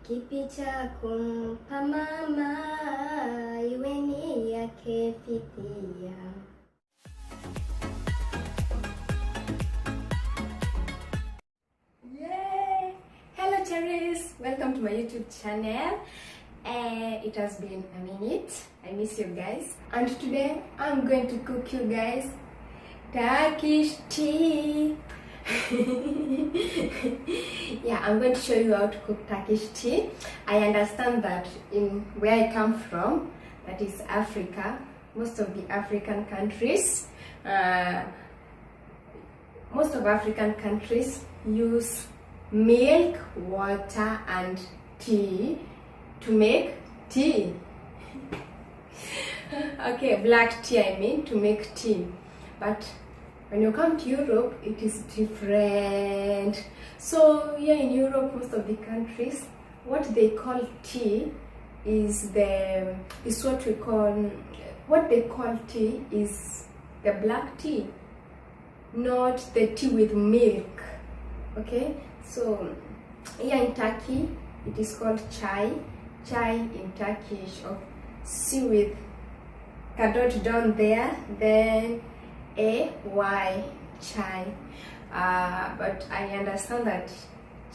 Kipi cha kumpa mama iwe ni yake fidia. Yay! Hello cherries! Welcome to my YouTube channel. It has been a minute. I miss you guys. And today I'm going to cook you guys Turkish tea. Yeah, I'm going to show you how to cook Turkish tea. I understand that in where I come from, that is Africa, most of the African countries, use milk, water and tea to make tea. Okay, black tea I mean, to make tea. But when you come to Europe, it is different. So here in Europe, most of the countries, what they call tea is what they call tea is the black tea, not the tea with milk. Okay, so here in Turkey, it is called chai. Chai in Turkish, or see with a dot down there, then A-Y, chai. But I understand that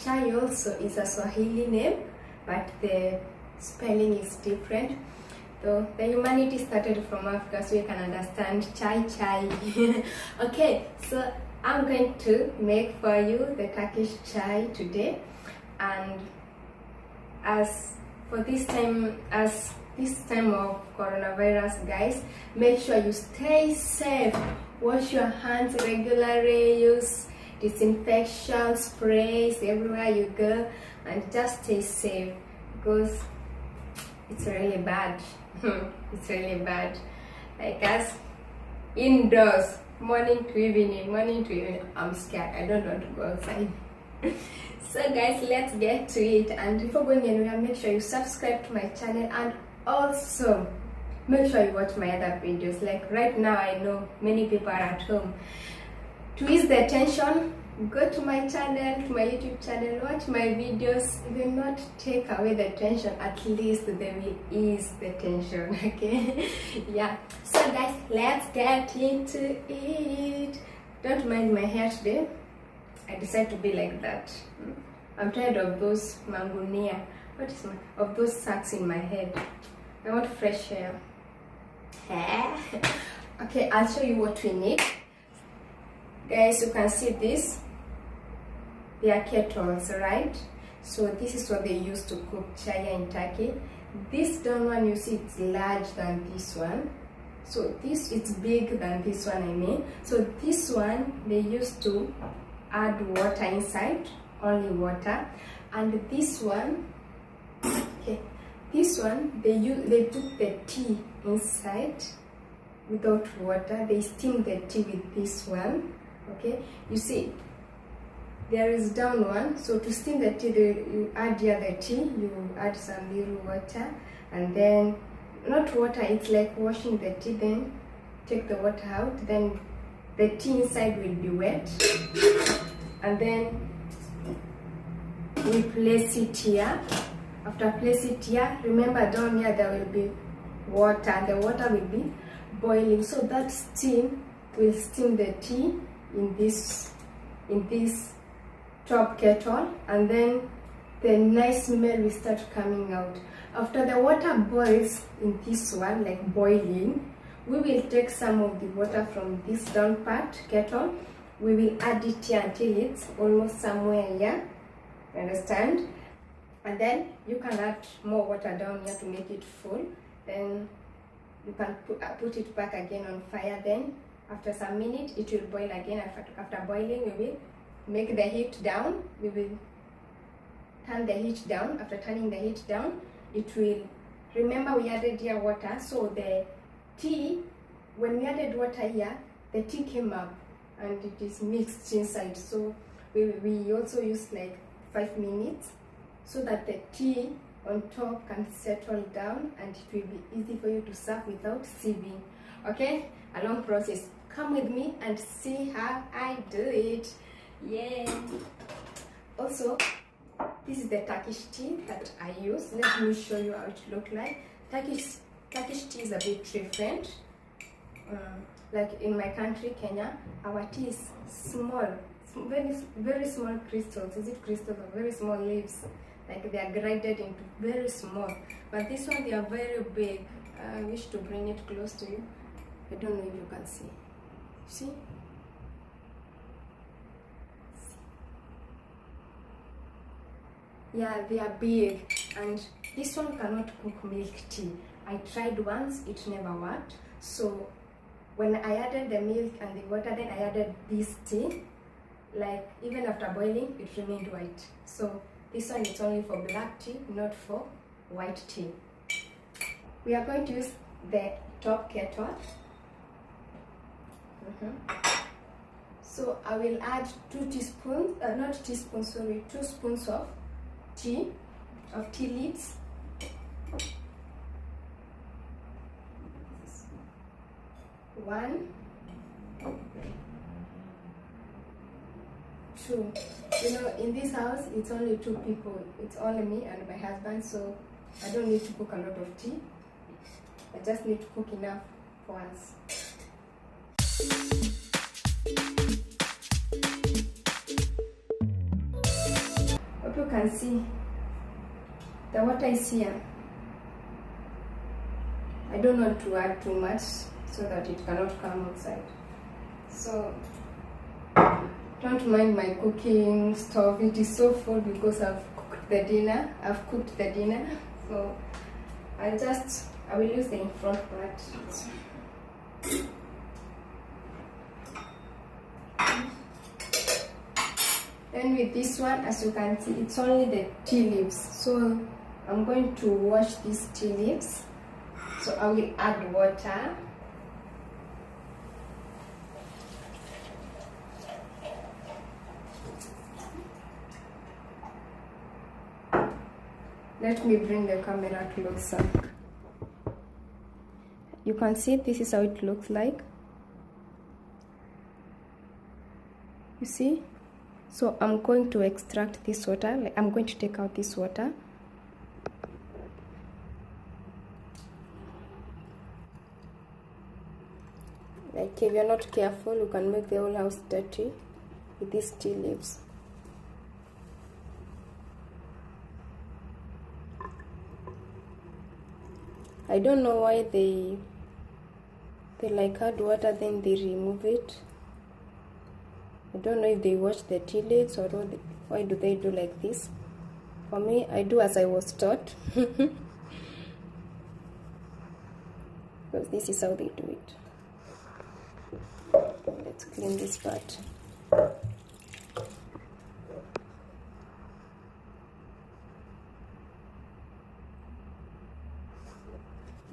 chai also is a Swahili name, but the spelling is different. So the humanity started from Africa, so you can understand chai. Okay, so I'm going to make for you the Turkish chai today. And as this time of coronavirus, guys, make sure you stay safe. Wash your hands regularly, use disinfection sprays everywhere you go, and just stay safe because it's really bad. It's really bad. Like us, indoors, morning to evening, I'm scared. I don't want to go outside. So guys, let's get to it. And before going anywhere, make sure you subscribe to my channel, and also make sure you watch my other videos. Like right now, I know many people are at home. To ease the tension, go to my channel, to my YouTube channel, watch my videos. It will not take away the tension, at least they will ease the tension. Okay. Yeah, so guys, let's get into it. Don't mind my hair today. I decided to be like that. I'm tired of those mangunia. Of those sacks in my head. I want fresh hair. Okay, I'll show you what we need. Guys, you can see this. They are kettles, right? So this is what they use to cook chai in Turkey. This down one, you see, it's larger than this one. So this, it's big than this one, I mean. So this one, they used to add water inside, only water. And this one, okay, this one, they put the tea inside without water. They steam the tea with this one. Okay, you see, there is down one. So to steam the tea, you add here the tea, you add some little water, and then not water, it's like washing the tea, then take the water out, then the tea inside will be wet, and then we place it here. After place it here, remember down here there will be water, and the water will be boiling. So that steam will steam the tea in this top kettle, and then the nice smell will start coming out. After the water boils in this one, like boiling, we will take some of the water from this down part kettle. We will add it here until it's almost somewhere here. Understand? And then you can add more water down here to make it full. Then you can put it back again on fire. Then after some minutes, it will boil again. After boiling, we will make the heat down. We will turn the heat down. After turning the heat down, it will, remember we added here water. So the tea, when we added water here, the tea came up and it is mixed inside. So we also use like 5 minutes so that the tea on top can settle down and it will be easy for you to serve without sieving. Okay, a long process. Come with me and see how I do it. Yeah. Also, This is the Turkish tea that I use. Let me show you how it looks like. Turkish tea is a bit different. Like in my country, Kenya, our tea is small, very small crystals. Is it crystals or very small leaves? Like they are grinded into very small. But this one, they are very big. I wish to bring it close to you. I don't know if you can see. See? Yeah, they are big, and this one cannot cook milk tea. I tried once, it never worked. So when I added the milk and the water, then I added this tea, like even after boiling, it remained white. So this one is only for black tea, not for white tea. We are going to use the top kettle. So I will add 2 spoons of tea leaves. 1, 2. You know, in this house, it's only 2 people. It's only me and my husband, so I don't need to cook a lot of tea. I just need to cook enough for us. Hope you can see the water is here. I don't want to add too much so that it cannot come outside. So don't mind my cooking stove. It is so full because I've cooked the dinner. So I will use the in front part. Then with this one, as you can see, it's only the tea leaves. So I'm going to wash these tea leaves. So I will add water. Let me bring the camera closer. You can see this is how it looks like. You see? So I'm going to extract this water. Like I'm going to take out this water. Like if you're not careful, you can make the whole house dirty with these tea leaves. I don't know why they like add water then they remove it. I don't know if they wash the tea leaves or why do they do like this. For me, I do as I was taught. Because this is how they do it. Let's clean this part.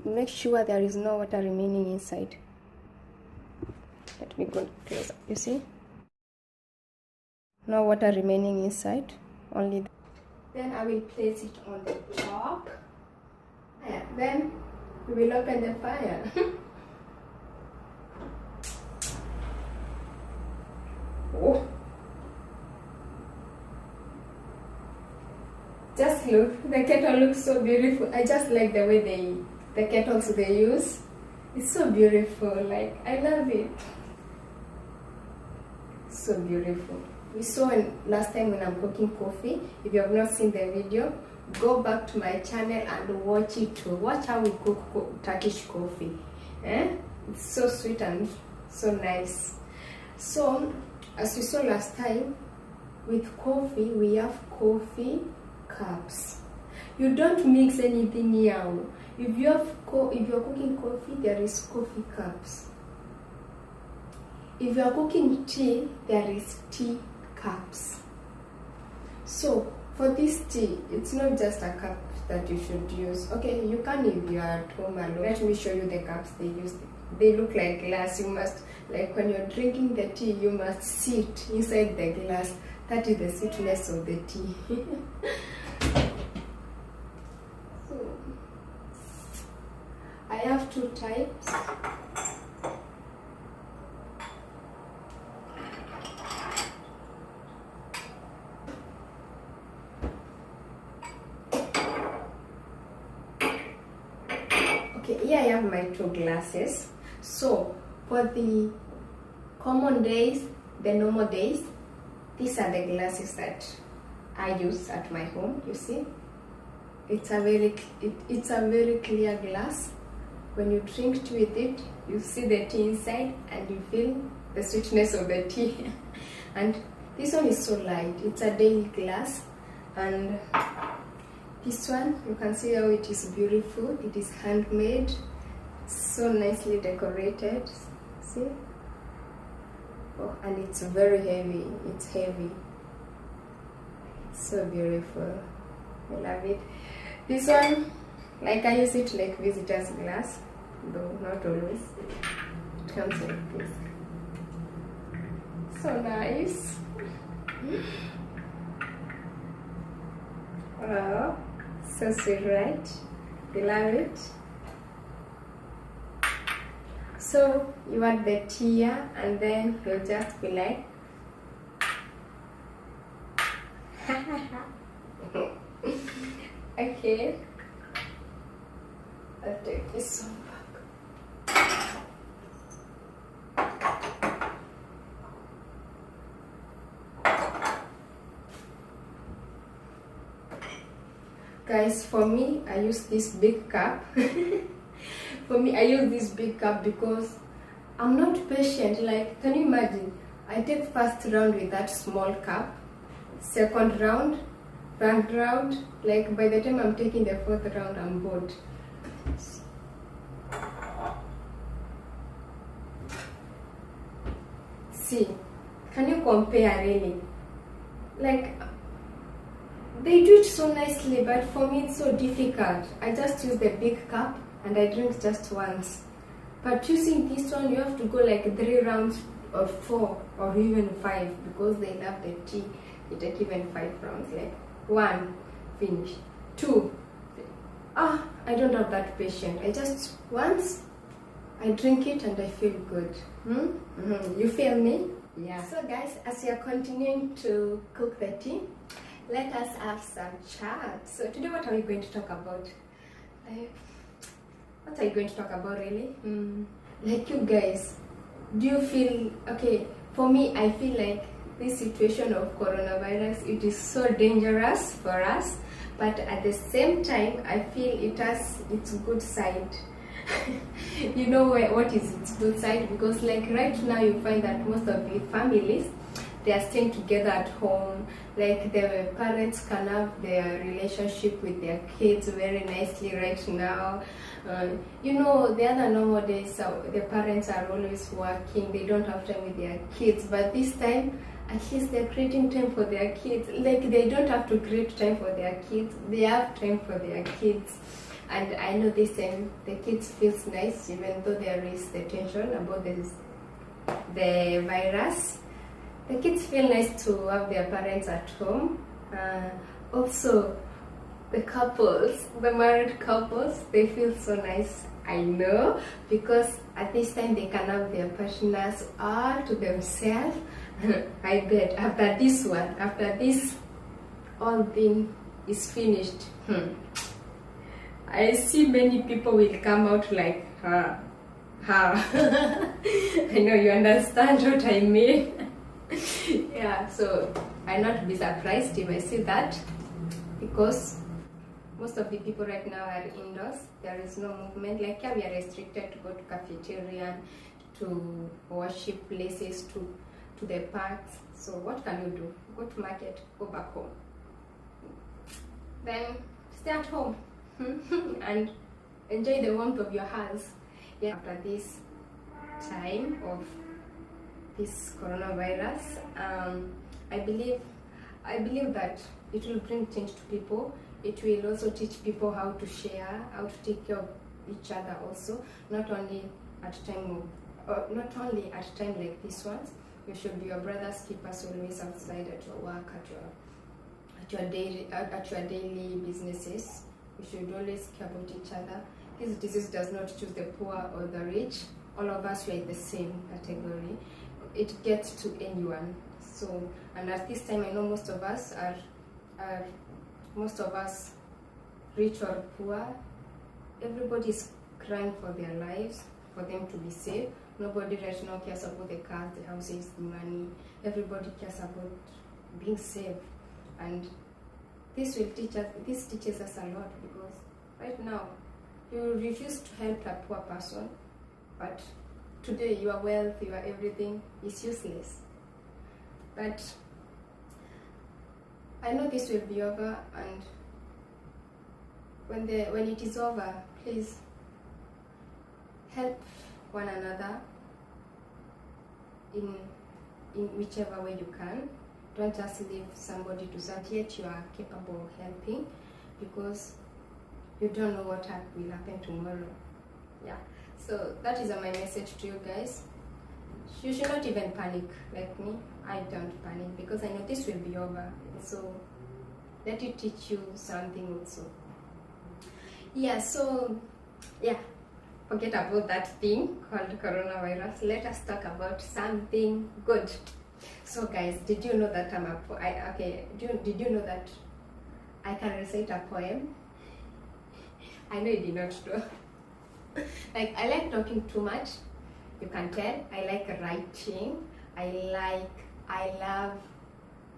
Make sure there is no water remaining inside. Let me go closer. You see? No water remaining inside. Only. Then I will place it on the top. And then we will open the fire. Oh. Just look, the kettle looks so beautiful. I just like the way the kettles they use. It's so beautiful, like I love it. So beautiful. We saw last time when I'm cooking coffee. If you have not seen the video, go back to my channel and watch it too. Watch how we cook Turkish coffee. It's so sweet and so nice. So as you saw last time, with coffee we have coffee cups. You don't mix anything here. If you're cooking coffee, there is coffee cups. If you are cooking tea, there is tea cups. So for this tea, it's not just a cup that you should use. Okay, you can if you are at home alone. Let me show you the cups they use. They look like glass. You must, like when you're drinking the tea, you must sit inside the glass. That is the sweetness of the tea. So I have 2 types. Okay, here I have my 2 glasses. So for the common days, the normal days, these are the glasses that I use at my home. You see, it's a very clear glass. When you drink tea with it, you see the tea inside and you feel the sweetness of the tea. And this one is so light. It's a daily glass, and this one, you can see how it is beautiful. It is handmade, so nicely decorated. See? Oh, and it's very heavy. It's heavy. It's so beautiful. I love it. This one, like I use it like visitor's glass, though not always. It comes like this. So nice. Wow, so sweet, right? You love it. So you add the tea here, and then you'll just be like okay, I'll take this one back. Guys, for me, I use this big cup. For me, I use this big cup because I'm not patient. Like, can you imagine? I take first round with that small cup, second round, third round. Like, by the time I'm taking the 4th round, I'm bored. See, can you compare really? Like, they do it so nicely, but for me it's so difficult. I just use the big cup and I drink just once. But using this one, you have to go like 3 rounds or 4 or even 5, because they love the tea. You take even 5 rounds, like 1, finish, 2. I don't have that patience. I just once, I drink it and I feel good. You feel me? Yeah. So guys, as we are continuing to cook the tea, let us have some chat. So today, what are we going to talk about? What are you going to talk about really? Like, you guys, do you feel okay? For me, I feel like this situation of coronavirus, it is so dangerous for us, but at the same time, I feel it has its good side. You know what is its good side? Because like right now, you find that most of the families, they are staying together at home. Like, the parents can have their relationship with their kids very nicely right now. You know, the other normal days, the parents are always working. They don't have time with their kids. But this time, at least they're creating time for their kids. Like, they don't have to create time for their kids. They have time for their kids. And I know this time, the kids feels nice, even though there is the tension about the virus. The kids feel nice to have their parents at home. Also, the couples, the married couples, they feel so nice, I know, because at this time they can have their partners all to themselves. I bet after this all thing is finished, I see many people will come out like, I know you understand what I mean. Yeah, so I'll not be surprised if I see that, because most of the people right now are indoors. There is no movement. Like here, we are restricted to go to cafeteria, to worship places, to the parks. So what can you do? Go to market, go back home. Then stay at home and enjoy the warmth of your house. Yeah, after this time of this coronavirus, I believe that it will bring change to people. It will also teach people how to share, how to take care of each other also, not only at time like this ones. You should be your brother's keepers always outside, at your work, at your daily businesses. We should always care about each other. This disease does not choose the poor or the rich. All of us are in the same category. It gets to anyone. So, and at this time, I know most of us, rich or poor, everybody is crying for their lives, for them to be safe. Nobody right now cares about the cars, the houses, the money. Everybody cares about being safe. And this teaches us a lot, because right now you refuse to help a poor person, but today your wealth, your everything is useless. But I know this will be over, and when it is over, please help one another in whichever way you can. Don't just leave somebody to serve, yet you are capable of helping, because you don't know what will happen tomorrow. Yeah, so that is my message to you guys. You should not even panic like me. I don't panic, because I know this will be over. So let it teach you something also. Yeah, so yeah, forget about that thing called coronavirus. Let us talk about something good. So guys, did you know that did you know that I can recite a poem? I know you did not know. Like, I like talking too much. You can tell. I like writing. I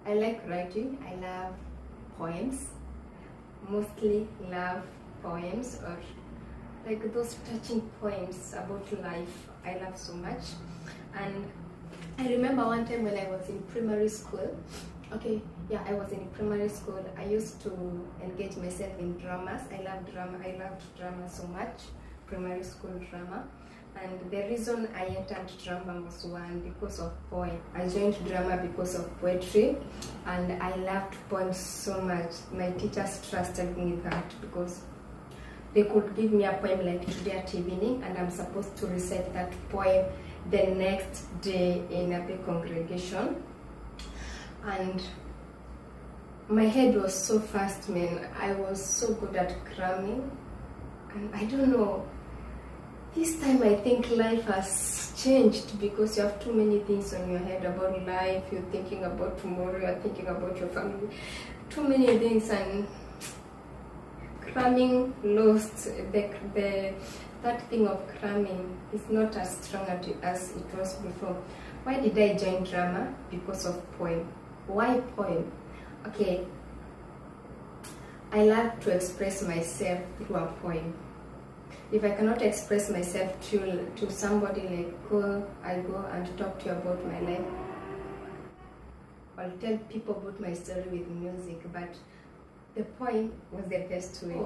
like writing. I love poems. Mostly love poems, or like those touching poems about life. I love so much. And I remember one time when I was in primary school. Okay, yeah, I was in primary school. I used to engage myself in dramas. I loved drama so much, primary school drama. And the reason I entered drama was, one, because of poem. I joined drama because of poetry, and I loved poems so much. My teachers trusted me with that, because they could give me a poem like today at evening, and I'm supposed to recite that poem the next day in a big congregation. And my head was so fast, man. I was so good at cramming, and I don't know, this time I think life has changed, because you have too many things on your head about life. You're thinking about tomorrow, you're thinking about your family, too many things, and cramming lost that thing of cramming is not as strong as it was before. Why did I join drama? Because of poem. Why poem? Okay, I love to express myself through a poem. If I cannot express myself to somebody, like I go and talk to you about my life, I'll tell people about my story with music, but the poem was the best way.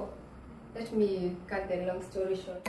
Let me cut the long story short.